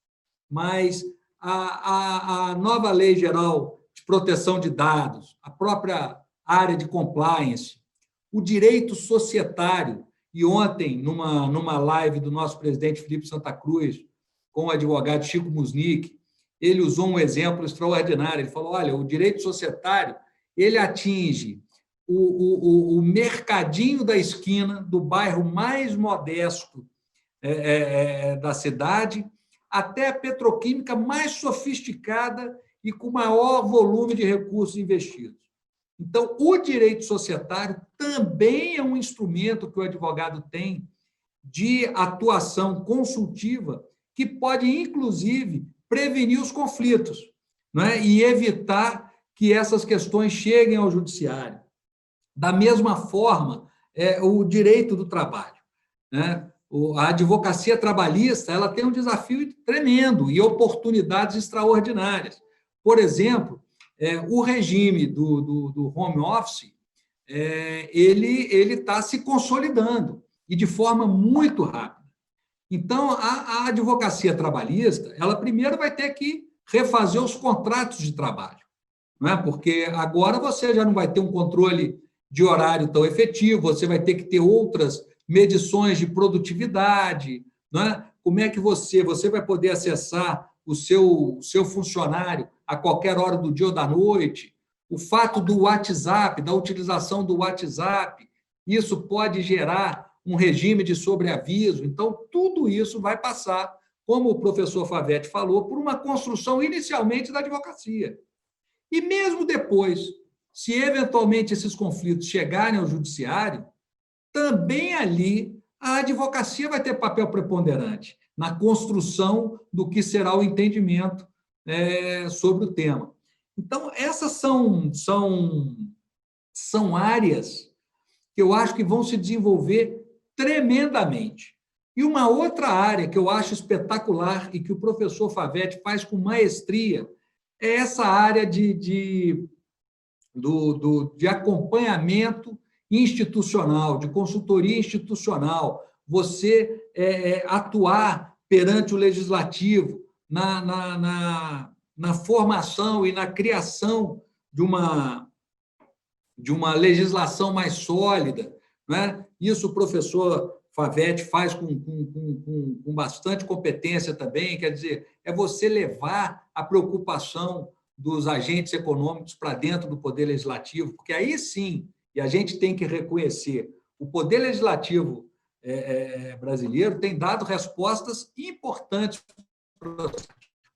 Mas a nova Lei Geral de Proteção de Dados, a própria área de compliance, o direito societário, e ontem, numa live do nosso presidente Felipe Santa Cruz, com o advogado Chico Musnick, ele usou um exemplo extraordinário. Ele falou, olha, o direito societário ele atinge o mercadinho da esquina, do bairro mais modesto da cidade, até a petroquímica mais sofisticada e com maior volume de recursos investidos. Então, o direito societário também é um instrumento que o advogado tem de atuação consultiva que pode, inclusive, prevenir os conflitos, né? E evitar que essas questões cheguem ao judiciário. Da mesma forma, o direito do trabalho, né? A advocacia trabalhista ela tem um desafio tremendo e oportunidades extraordinárias. Por exemplo, o regime do home office ele está se consolidando e de forma muito rápida. Então, a advocacia trabalhista ela primeiro vai ter que refazer os contratos de trabalho, não é? Porque agora você já não vai ter um controle de horário tão efetivo, você vai ter que ter outras medições de produtividade, não é? Como é que você vai poder acessar o seu funcionário a qualquer hora do dia ou da noite? O fato do WhatsApp, da utilização do WhatsApp, isso pode gerar um regime de sobreaviso. Então, tudo isso vai passar, como o professor Favetti falou, por uma construção inicialmente da advocacia. E mesmo depois, se eventualmente esses conflitos chegarem ao judiciário, também ali a advocacia vai ter papel preponderante na construção do que será o entendimento sobre o tema. Então, essas são áreas que eu acho que vão se desenvolver tremendamente. E uma outra área que eu acho espetacular e que o professor Favetti faz com maestria é essa área de acompanhamento institucional, de consultoria institucional, você atuar perante o legislativo na formação e na criação de uma legislação mais sólida, não é? Isso o professor Favetti faz com bastante competência também, quer dizer, é você levar a preocupação dos agentes econômicos para dentro do Poder Legislativo, porque aí sim, e a gente tem que reconhecer, o Poder Legislativo brasileiro tem dado respostas importantes.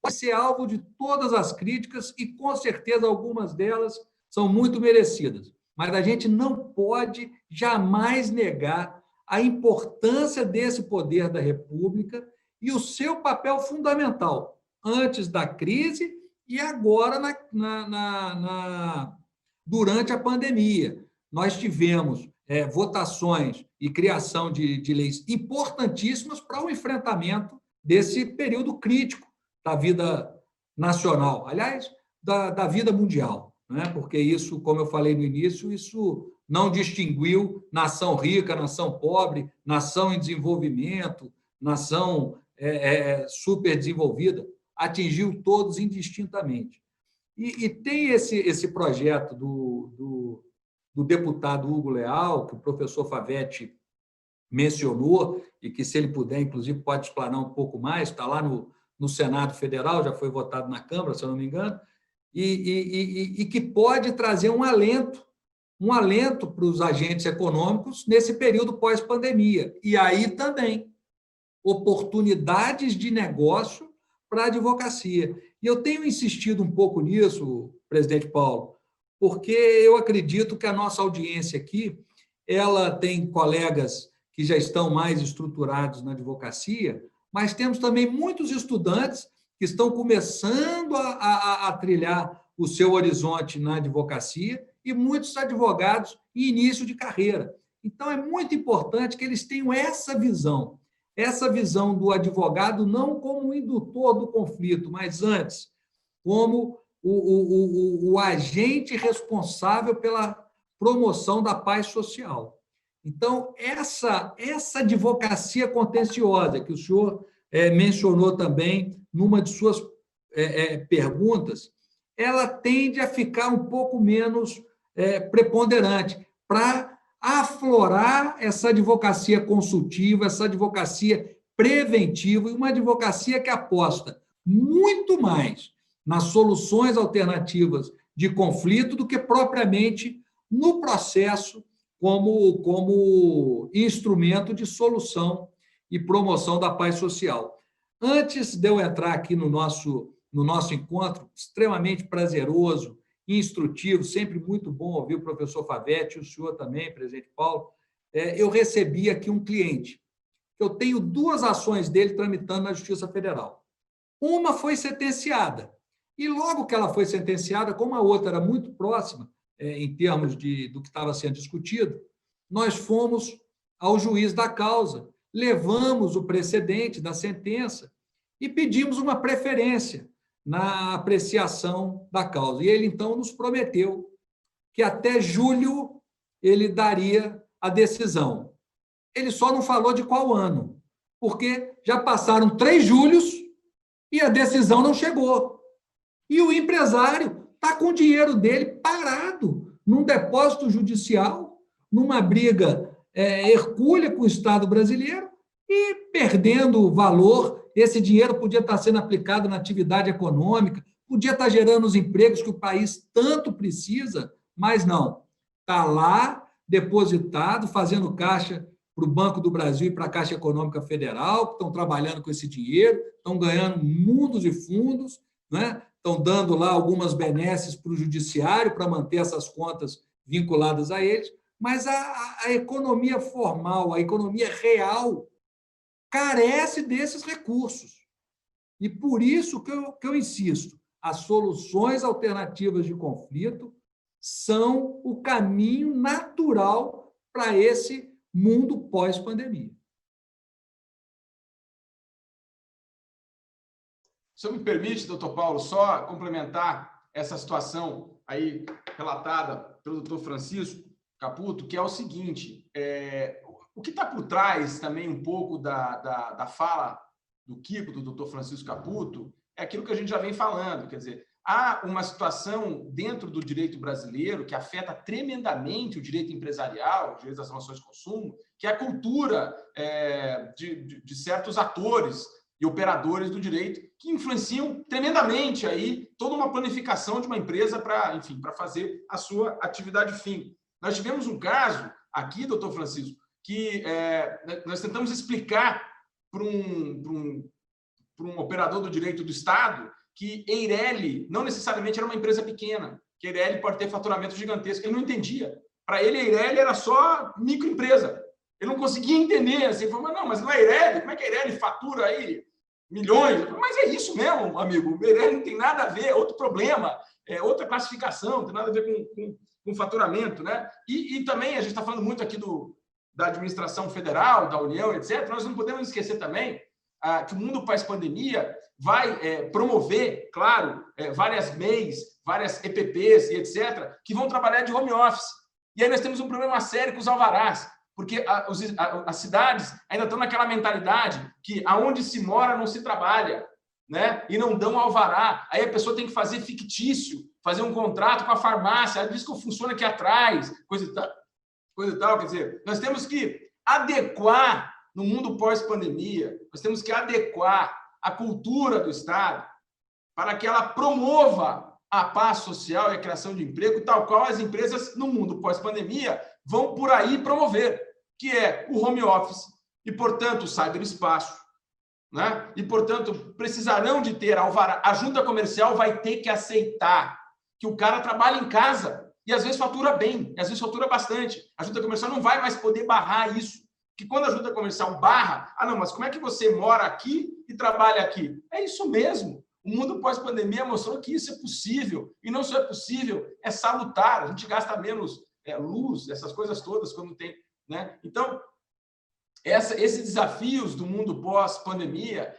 Vai ser alvo de todas as críticas e, com certeza, algumas delas são muito merecidas. Mas a gente não pode jamais negar a importância desse poder da República e o seu papel fundamental antes da crise e agora durante a pandemia. Nós tivemos votações e criação de leis importantíssimas para o enfrentamento desse período crítico da vida nacional, aliás, da vida mundial, né? Porque isso, como eu falei no início, isso não distinguiu nação rica, nação pobre, nação em desenvolvimento, nação superdesenvolvida, atingiu todos indistintamente. E tem esse projeto do deputado Hugo Leal, que o professor Favetti mencionou, e que, se ele puder, inclusive, pode explanar um pouco mais, está lá no Senado Federal, já foi votado na Câmara, se eu não me engano, e que pode trazer um alento para os agentes econômicos nesse período pós-pandemia. E aí também oportunidades de negócio para a advocacia. E eu tenho insistido um pouco nisso, presidente Paulo, porque eu acredito que a nossa audiência aqui, ela tem colegas que já estão mais estruturados na advocacia, mas temos também muitos estudantes que estão começando a trilhar o seu horizonte na advocacia e muitos advogados em início de carreira. Então, é muito importante que eles tenham essa visão do advogado não como um indutor do conflito, mas antes, como o agente responsável pela promoção da paz social. Então, essa advocacia contenciosa, que o senhor mencionou também numa de suas perguntas, ela tende a ficar um pouco menos preponderante para aflorar essa advocacia consultiva, essa advocacia preventiva e uma advocacia que aposta muito mais nas soluções alternativas de conflito do que propriamente no processo como instrumento de solução e promoção da paz social. Antes de eu entrar aqui no nosso encontro, extremamente prazeroso, instrutivo, sempre muito bom ouvir o professor Favetti, o senhor também, presidente Paulo, eu recebi aqui um cliente. Eu tenho 2 ações dele tramitando na Justiça Federal. Uma foi sentenciada, e logo que ela foi sentenciada, como a outra era muito próxima, em termos do que estava sendo discutido, nós fomos ao juiz da causa, levamos o precedente da sentença e pedimos uma preferência na apreciação da causa. E ele, então, nos prometeu que até julho ele daria a decisão. Ele só não falou de qual ano, porque já passaram 3 julhos e a decisão não chegou. E o empresário está com o dinheiro dele parado num depósito judicial, numa briga hercúlea com o Estado brasileiro e perdendo valor. Esse dinheiro podia estar sendo aplicado na atividade econômica, podia estar gerando os empregos que o país tanto precisa, mas não. Está lá, depositado, fazendo caixa para o Banco do Brasil e para a Caixa Econômica Federal, que estão trabalhando com esse dinheiro, estão ganhando mundos e fundos, né? Estão dando lá algumas benesses para o judiciário para manter essas contas vinculadas a eles, mas a economia formal, a economia real, carece desses recursos. E por isso que eu insisto, as soluções alternativas de conflito são o caminho natural para esse mundo pós-pandemia. O senhor me permite, doutor Paulo, só complementar essa situação aí relatada pelo doutor Francisco Caputo, que é o seguinte, o que está por trás também um pouco da fala do Kiko, do doutor Francisco Caputo, é aquilo que a gente já vem falando, quer dizer, há uma situação dentro do direito brasileiro que afeta tremendamente o direito empresarial, o direito das relações de consumo, que é a cultura de certos atores e operadores do direito que influenciam tremendamente aí toda uma planificação de uma empresa para, enfim, para fazer a sua atividade fim. Nós tivemos um caso aqui, doutor Francisco, que nós tentamos explicar para um operador do direito do Estado que Eireli não necessariamente era uma empresa pequena, que Eireli pode ter faturamento gigantesco. Ele não entendia. Para ele, Eireli era só microempresa. Ele não conseguia entender. Assim, ele falou, mas não é Eireli? Como é que a Eireli fatura aí milhões? Falei, mas é isso mesmo, amigo. O Eireli não tem nada a ver, é outro problema, é outra classificação, não tem nada a ver com faturamento, né? E também, a gente está falando muito aqui da administração federal, da União, etc. Nós não podemos esquecer também que o mundo pós-pandemia vai promover, claro, várias MEIs, várias EPPs e etc., que vão trabalhar de home office. E aí nós temos um problema sério com os alvarás, porque as cidades ainda estão naquela mentalidade que aonde se mora não se trabalha, né? E não dão alvará. Aí a pessoa tem que fazer fictício, fazer um contrato com a farmácia, ela diz que funciona aqui atrás, coisa e tal. Quer dizer, nós temos que adequar no mundo pós-pandemia, nós temos que adequar a cultura do Estado para que ela promova a paz social e a criação de emprego, tal qual as empresas no mundo pós-pandemia vão por aí promover, que é o home office e, portanto, o cyberespaço, né? E, portanto, precisarão de ter alvará. A junta comercial vai ter que aceitar que o cara trabalha em casa e, às vezes, fatura bem, e, às vezes, fatura bastante. A junta comercial não vai mais poder barrar isso. Que quando a junta comercial barra, mas como é que você mora aqui e trabalha aqui? É isso mesmo. O mundo pós-pandemia mostrou que isso é possível. E não só é possível, é salutar. A gente gasta menos luz, essas coisas todas, quando tem, né? Então, esses desafios do mundo pós-pandemia,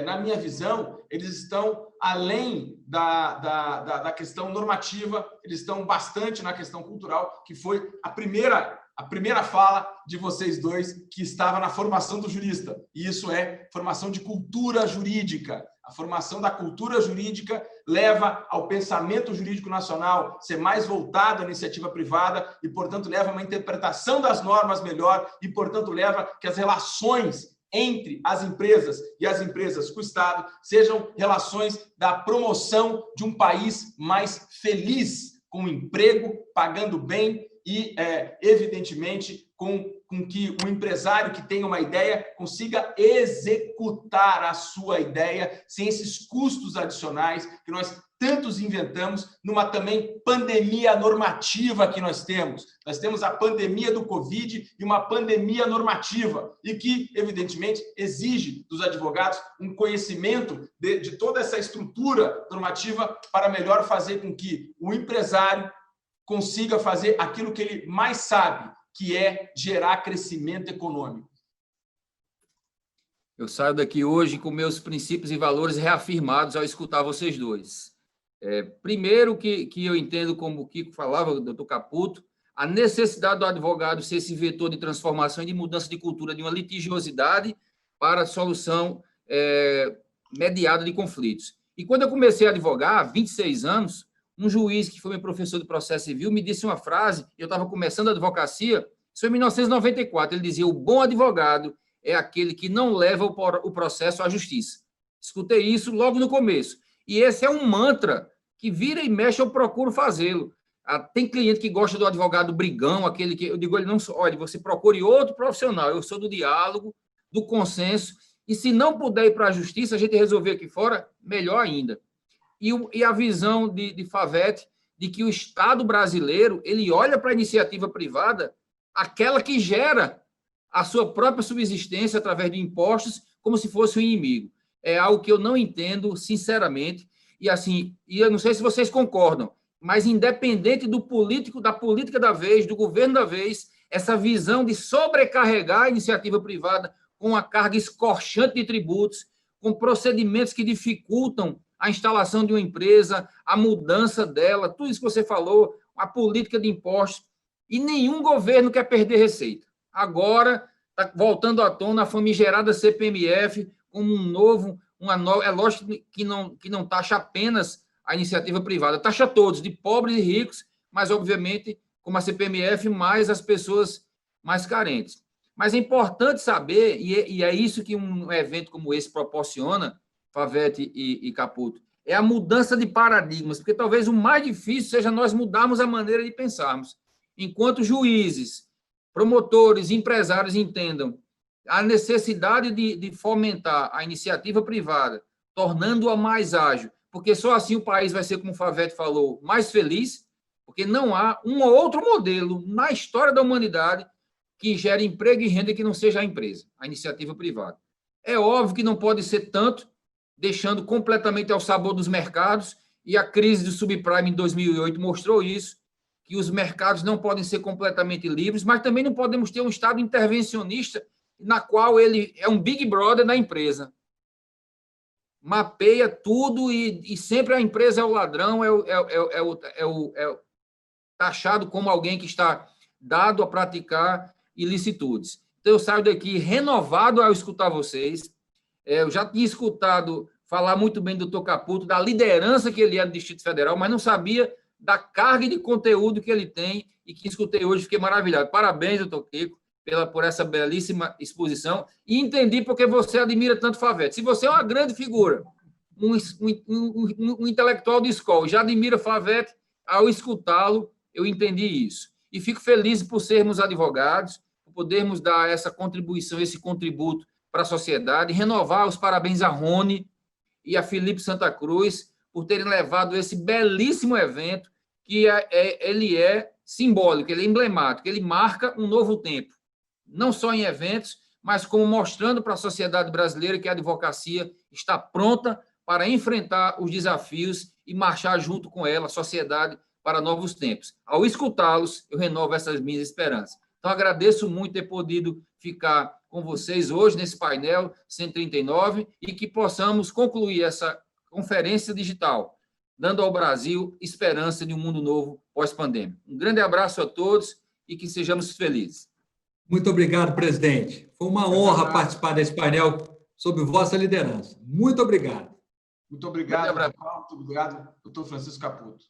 na minha visão, eles estão além da questão normativa, eles estão bastante na questão cultural, que foi a primeira fala de vocês dois, que estava na formação do jurista. E isso é formação de cultura jurídica. A formação da cultura jurídica leva ao pensamento jurídico nacional ser mais voltado à iniciativa privada e, portanto, leva a uma interpretação das normas melhor e, portanto, leva que as relações entre as empresas e as empresas com o Estado sejam relações da promoção de um país mais feliz, com emprego, pagando bem e, evidentemente, com que o empresário que tem uma ideia consiga executar a sua ideia sem esses custos adicionais que nós tantos inventamos numa também pandemia normativa que nós temos. Nós temos a pandemia do Covid e uma pandemia normativa e que, evidentemente, exige dos advogados um conhecimento de toda essa estrutura normativa para melhor fazer com que o empresário consiga fazer aquilo que ele mais sabe, que é gerar crescimento econômico. Eu saio daqui hoje com meus princípios e valores reafirmados ao escutar vocês dois. Primeiro, que eu entendo, como o Kiko falava, o doutor Caputo, a necessidade do advogado ser esse vetor de transformação e de mudança de cultura de uma litigiosidade para a solução mediada de conflitos. E quando eu comecei a advogar, há 26 anos, um juiz que foi meu professor de processo civil me disse uma frase, eu estava começando a advocacia, isso foi em 1994, ele dizia, o bom advogado é aquele que não leva o processo à justiça. Escutei isso logo no começo. E esse é um mantra que vira e mexe, eu procuro fazê-lo. Tem cliente que gosta do advogado brigão, aquele que eu digo, ele não, olha, você procure outro profissional, eu sou do diálogo, do consenso, e se não puder ir para a justiça, a gente resolver aqui fora, melhor ainda. E a visão de Favete de que o Estado brasileiro ele olha para a iniciativa privada aquela que gera a sua própria subsistência através de impostos, como se fosse um inimigo. É algo que eu não entendo, sinceramente, e assim, e eu não sei se vocês concordam, mas independente do político, da política da vez, do governo da vez, essa visão de sobrecarregar a iniciativa privada com uma carga escorchante de tributos, com procedimentos que dificultam a instalação de uma empresa, a mudança dela, tudo isso que você falou, a política de impostos, e nenhum governo quer perder receita. Agora, está voltando à tona a famigerada CPMF como é lógico que não taxa apenas a iniciativa privada, taxa todos, de pobres e ricos, mas, obviamente, como a CPMF, mais as pessoas mais carentes. Mas é importante saber, e é isso que um evento como esse proporciona, Favete e Caputo, é a mudança de paradigmas, porque talvez o mais difícil seja nós mudarmos a maneira de pensarmos. Enquanto juízes, promotores, empresários entendam a necessidade de fomentar a iniciativa privada, tornando-a mais ágil, porque só assim o país vai ser, como o Favete falou, mais feliz, porque não há um ou outro modelo na história da humanidade que gere emprego e renda que não seja a empresa, a iniciativa privada. É óbvio que não pode ser tanto, deixando completamente ao sabor dos mercados, e a crise do subprime em 2008 mostrou isso, que os mercados não podem ser completamente livres, mas também não podemos ter um Estado intervencionista na qual ele é um Big Brother da empresa. Mapeia tudo e sempre a empresa é o ladrão, taxado como alguém que está dado a praticar ilicitudes. Então, eu saio daqui renovado ao escutar vocês. Eu já tinha escutado falar muito bem do Dr. Caputo, da liderança que ele é no Distrito Federal, mas não sabia da carga de conteúdo que ele tem e que escutei hoje, fiquei maravilhado. Parabéns, doutor Kiko, por essa belíssima exposição, e entendi porque você admira tanto Favete. Se você é uma grande figura, um intelectual de escola, já admira Favete, ao escutá-lo, eu entendi isso. E fico feliz por sermos advogados, por podermos dar essa contribuição, esse contributo para a sociedade, renovar os parabéns a Rony e a Felipe Santa Cruz por terem levado esse belíssimo evento, que ele é simbólico, ele é emblemático, ele marca um novo tempo, não só em eventos, mas como mostrando para a sociedade brasileira que a advocacia está pronta para enfrentar os desafios e marchar junto com ela, a sociedade, para novos tempos. Ao escutá-los, eu renovo essas minhas esperanças. Então, agradeço muito ter podido ficar com vocês hoje nesse painel 139 e que possamos concluir essa conferência digital, dando ao Brasil esperança de um mundo novo pós-pandemia. Um grande abraço a todos e que sejamos felizes. Muito obrigado, presidente. Foi uma honra participar desse painel sob vossa liderança. Muito obrigado. Muito obrigado, doutor Paulo. Muito obrigado, doutor Francisco Caputo.